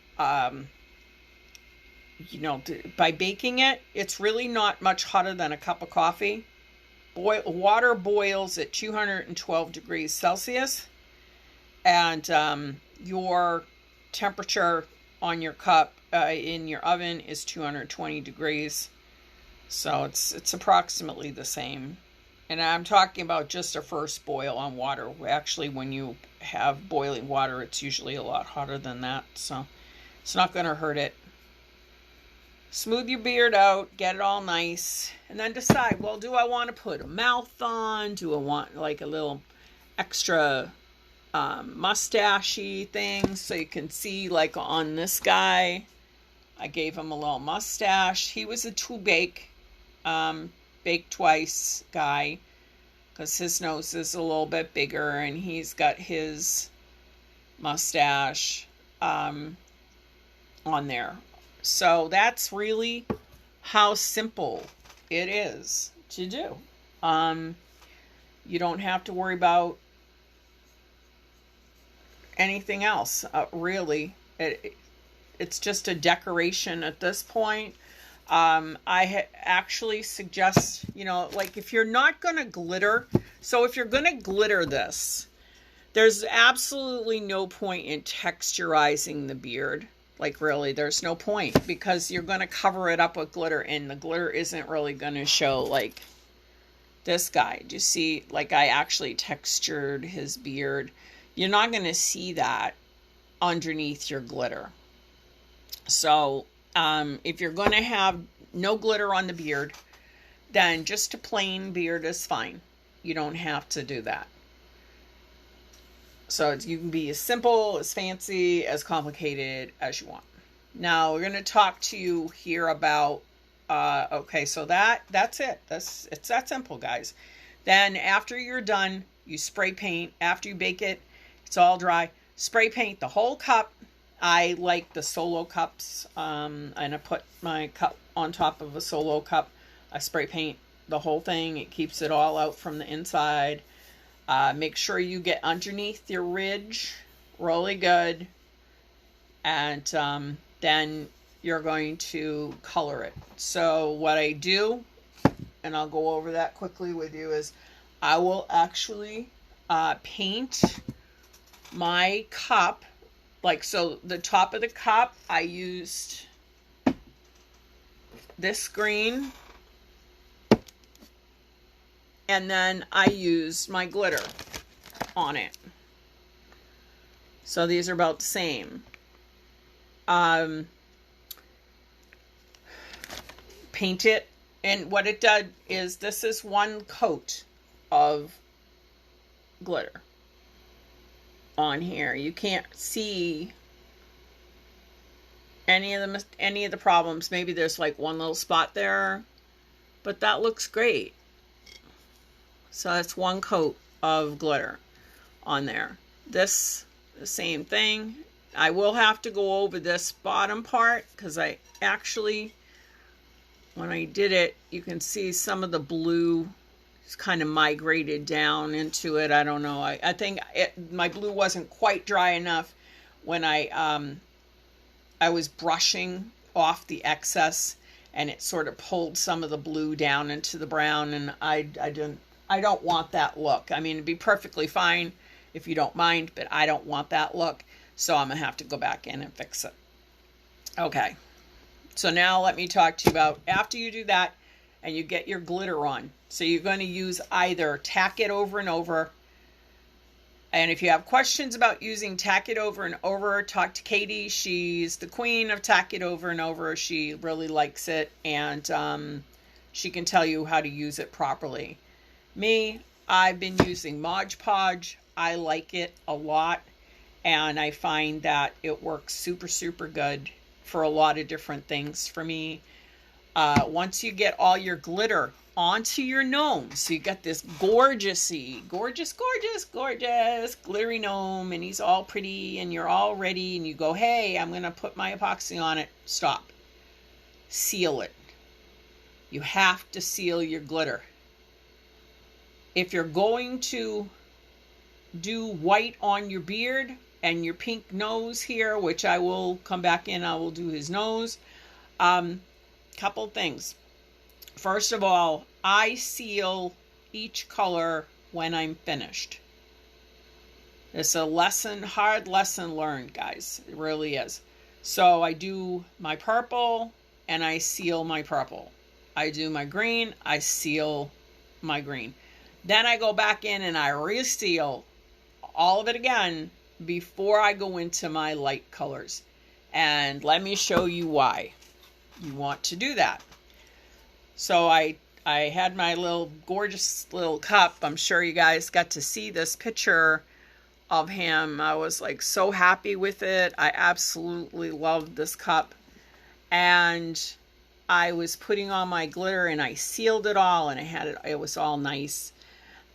[SPEAKER 1] you know, by baking it, it's really not much hotter than a cup of coffee. Water boils at 212 degrees Celsius, and your temperature on your cup in your oven is 220 degrees. So it's approximately the same. And I'm talking about just a first boil on water. Actually, when you have boiling water, it's usually a lot hotter than that. So it's not going to hurt it. Smooth your beard out. Get it all nice. And then decide, well, do I want to put a mouth on? Do I want like a little extra mustache-y thing? So you can see like on this guy, I gave him a little mustache. He was a two-bake. Bake twice guy, because his nose is a little bit bigger and he's got his mustache on there. So that's really how simple it is to do. You don't have to worry about anything else, really. It's just a decoration at this point. I actually suggest, you know, like if you're not going to glitter, so if you're going to glitter this, there's absolutely no point in texturizing the beard. Like really, there's no point because you're going to cover it up with glitter and the glitter isn't really going to show. Like this guy, do you see, like I actually textured his beard. You're not going to see that underneath your glitter. So if you're going to have no glitter on the beard, then just a plain beard is fine. You don't have to do that. So you can be as simple, as fancy, as complicated as you want. Now we're going to talk to you here about, okay, so that's it. It's that simple, guys. Then after you're done, you spray paint. After you bake it, it's all dry. Spray paint the whole cup. I like the solo cups, and I put my cup on top of a solo cup. I spray paint the whole thing. It keeps it all out from the inside. Make sure you get underneath your ridge really good. And then you're going to color it. So what I do, and I'll go over that quickly with you, is I will actually paint my cup. Like, so the top of the cup, I used this green. And then I used my glitter on it. So these are about the same. Paint it. And what it did is this is one coat of glitter on here. You can't see any of the problems. Maybe there's like one little spot there, but that looks great. So that's one coat of glitter on there. This, the same thing. I will have to go over this bottom part because I actually, when I did it, you can see some of the blue is kind of migrated down into it. I don't know. I think my blue wasn't quite dry enough when I was brushing off the excess, and it sort of pulled some of the blue down into the brown, and I don't want that look. I mean, it'd be perfectly fine if you don't mind, but I don't want that look. So I'm going to have to go back in and fix it. Okay. So now let me talk to you about after you do that and you get your glitter on. So you're going to use either tack it over and over. And if you have questions about using tack it over and over, talk to Katie. She's the queen of tack it over and over. She really likes it. And she can tell you how to use it properly. Me, I've been using Mod Podge. I like it a lot, and I find that it works super, super good for a lot of different things for me. Once you get all your glitter onto your gnome, so you got this gorgeous glittery gnome, and he's all pretty, and you're all ready, and you go, hey, I'm going to put my epoxy on it. Stop. Seal it. You have to seal your glitter. If you're going to do white on your beard and your pink nose here, which I will come back in, I will do his nose. Couple things. First of all, I seal each color when I'm finished. It's a lesson, hard lesson learned, guys. It really is. So I do my purple and I seal my purple. I do my green, I seal my green. Then I go back in and I reseal all of it again before I go into my light colors. And let me show you why you want to do that. So I had my little gorgeous little cup. I'm sure you guys got to see this picture of him. I was like so happy with it. I absolutely loved this cup. And I was putting on my glitter and I sealed it all and it was all nice.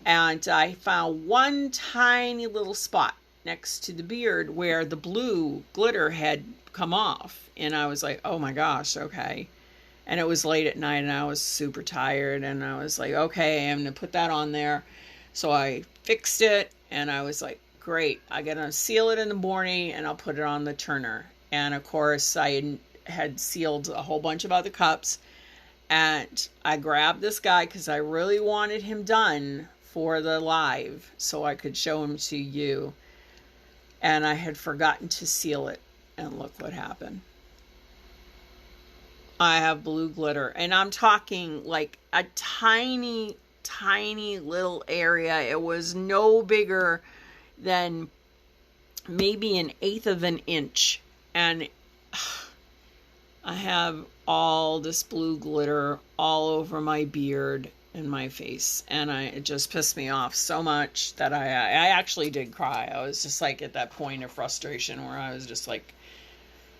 [SPEAKER 1] And I found one tiny little spot next to the beard where the blue glitter had come off. And I was like, oh my gosh, okay. And it was late at night and I was super tired. And I was like, okay, I'm going to put that on there. So I fixed it and I was like, great. I got to seal it in the morning and I'll put it on the turner. And of course, I had sealed a whole bunch of other cups. And I grabbed this guy because I really wanted him done for the live so I could show him to you. And I had forgotten to seal it. And look what happened. I have blue glitter, and I'm talking like a tiny, tiny little area. It was no bigger than maybe 1/8 of an inch. And I have all this blue glitter all over my beard and my face, and it just pissed me off so much that I actually did cry. I was just like at that point of frustration where I was just like,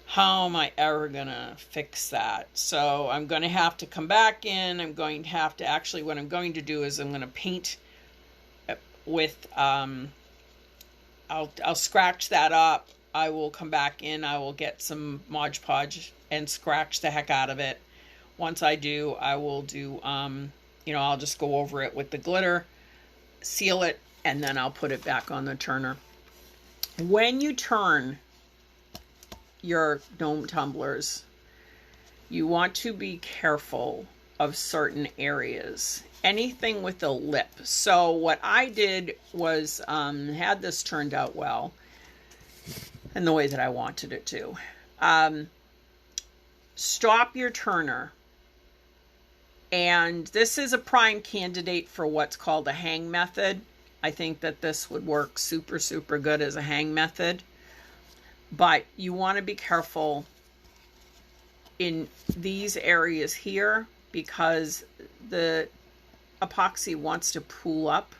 [SPEAKER 1] how am I ever gonna fix that? So I'm gonna have to come back in. I'm going to have to actually, what I'm going to do is I'm gonna paint with I'll scratch that up. I will come back in. I will get some Mod Podge and scratch the heck out of it. Once I do, I will do, I'll just go over it with the glitter, seal it, and then I'll put it back on the turner. When you turn your gnome tumblers, you want to be careful of certain areas. Anything with a lip. So what I did was had this turned out well and the way that I wanted it to. Stop your turner. And this is a prime candidate for what's called a hang method. I think that this would work super, super good as a hang method. But you want to be careful in these areas here because the epoxy wants to pool up.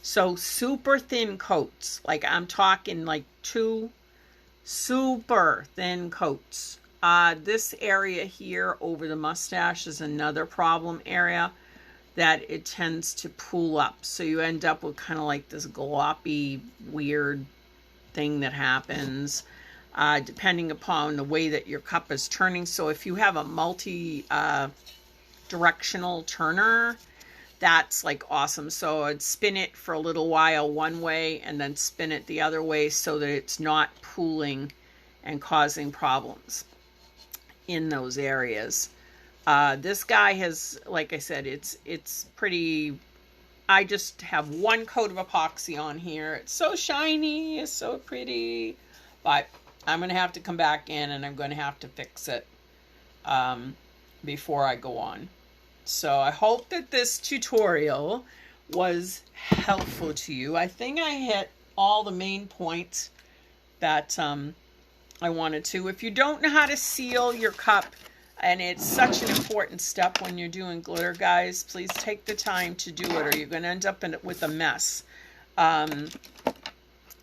[SPEAKER 1] So super thin coats, like I'm talking like 2 super thin coats. This area here over the mustache is another problem area that it tends to pool up. So you end up with kind of like this gloppy, weird thing that happens depending upon the way that your cup is turning. So if you have a multi-directional turner, that's like awesome. So I'd spin it for a little while one way and then spin it the other way so that it's not pooling and causing problems in those areas. This guy has, like I said, it's pretty, I just have 1 coat of epoxy on here. It's so shiny, it's so pretty, but I'm going to have to come back in and I'm going to have to fix it before I go on. So I hope that this tutorial was helpful to you. I think I hit all the main points that I wanted to. If you don't know how to seal your cup, and it's such an important step when you're doing glitter, guys, please take the time to do it or you're going to end up with a mess.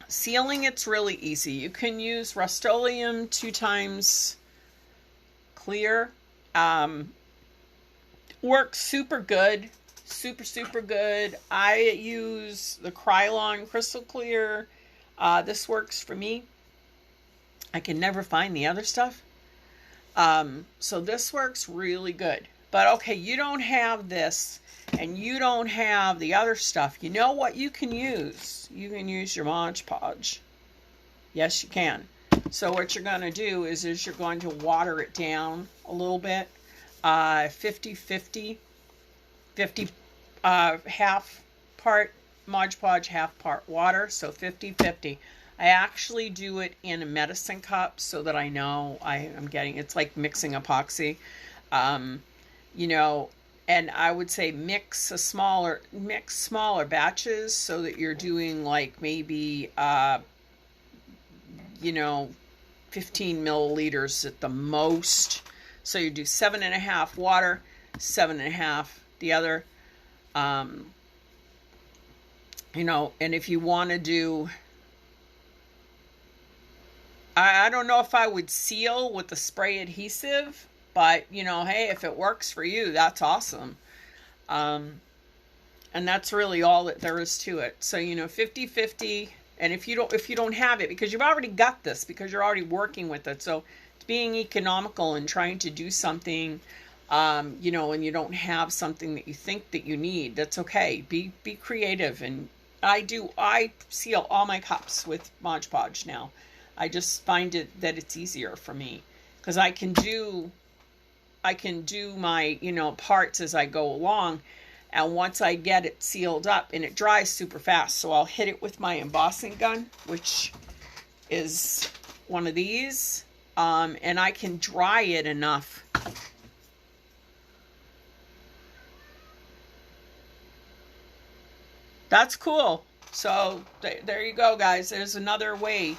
[SPEAKER 1] Sealing, it's really easy. You can use Rust-Oleum 2 times clear. Works super good. Super good. I use the Krylon Crystal Clear. This works for me. I can never find the other stuff. So this works really good. But okay, you don't have this and you don't have the other stuff. You know what you can use? You can use your Mod Podge. Yes, you can. So what you're going to do is you're going to water it down a little bit. 50-50. 50 half part Mod Podge, half part water. So 50-50. I actually do it in a medicine cup so that I know I'm getting, it's like mixing epoxy. And I would say mix smaller batches so that you're doing like maybe 15 milliliters at the most. So you do 7.5 water, 7.5 the other. And if you want to do, I don't know if I would seal with the spray adhesive, but hey, if it works for you, that's awesome. And that's really all that there is to it. So 50-50, and if you don't have it, because you've already got this, because you're already working with it, so it's being economical and trying to do something, and you don't have something that you think that you need, that's okay. Be creative. And I seal all my cups with Mod Podge now. I just find that it's easier for me because I can do my parts as I go along, and once I get it sealed up, and it dries super fast, so I'll hit it with my embossing gun, which is one of these, and I can dry it enough. That's cool. So there you go, guys. There's another way,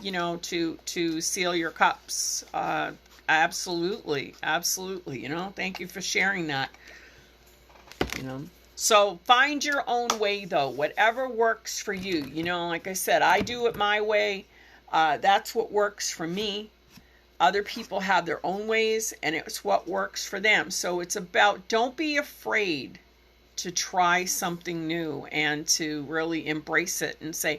[SPEAKER 1] you know, to seal your cups. Absolutely, absolutely. You know, thank you for sharing that. You know, so find your own way, though. Whatever works for you. You know, like I said, I do it my way. That's what works for me. Other people have their own ways, and it's what works for them. So it's about, don't be afraid to try something new and to really embrace it and say,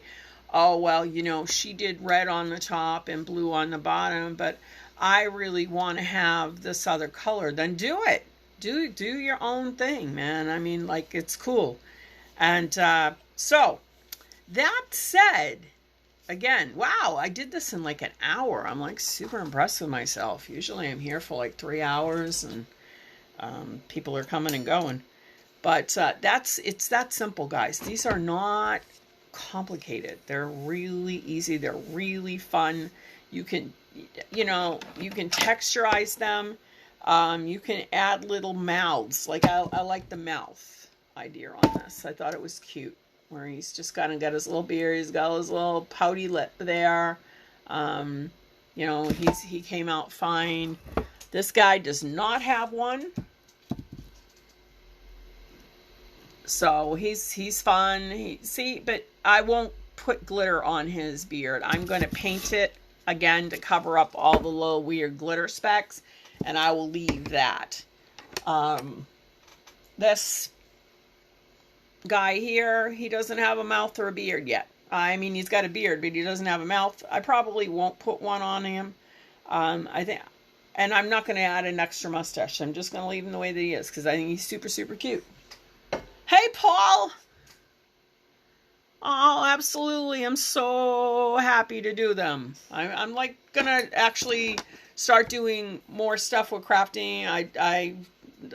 [SPEAKER 1] oh, well, you know, she did red on the top and blue on the bottom, but I really want to have this other color. Then do it. Do your own thing, man. I mean, like, it's cool. And so that said, again, wow, I did this in like an hour. I'm like super impressed with myself. Usually I'm here for like 3 hours, and people are coming and going. But it's that simple, guys. These are not complicated. They're really easy. They're really fun. You can, you know, you can texturize them. You can add little mouths. Like I like the mouth idea on this. I thought it was cute, where he's just kind of got his little beard. He's got his little pouty lip there. You know, he came out fine. This guy does not have one. So he's fun. See, but I won't put glitter on his beard. I'm going to paint it again to cover up all the little weird glitter specks, and I will leave that. This guy here, he doesn't have a mouth or a beard yet. I mean, he's got a beard, but he doesn't have a mouth. I probably won't put one on him. I think, and I'm not going to add an extra mustache. I'm just going to leave him the way that he is, because I think he's super, super cute. Hey, Paul. Oh, absolutely. I'm so happy to do them. I'm like gonna actually start doing more stuff with crafting.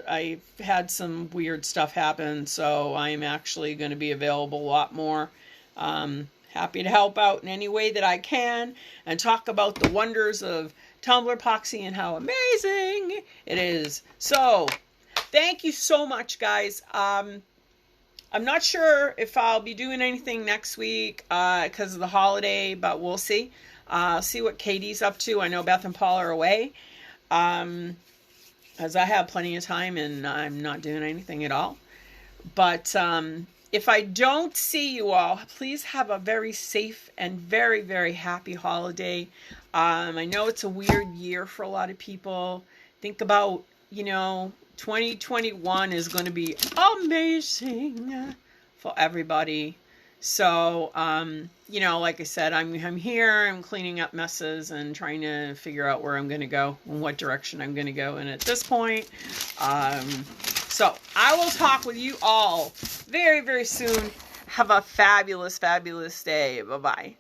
[SPEAKER 1] I had some weird stuff happen, so I'm actually going to be available a lot more. Happy to help out in any way that I can and talk about the wonders of Tumbler epoxy and how amazing it is. So, thank you so much, guys. I'm not sure if I'll be doing anything next week because of the holiday, but we'll see. See what Katie's up to. I know Beth and Paul are away, as I have plenty of time and I'm not doing anything at all. But if I don't see you all, please have a very safe and very, very happy holiday. I know it's a weird year for a lot of people. Think about, you know, 2021 is going to be amazing for everybody. So, you know, like I said, I'm here, I'm cleaning up messes and trying to figure out where I'm going to go and what direction I'm going to go in at this point. So I will talk with you all very, very soon. Have a fabulous, fabulous day. Bye-bye.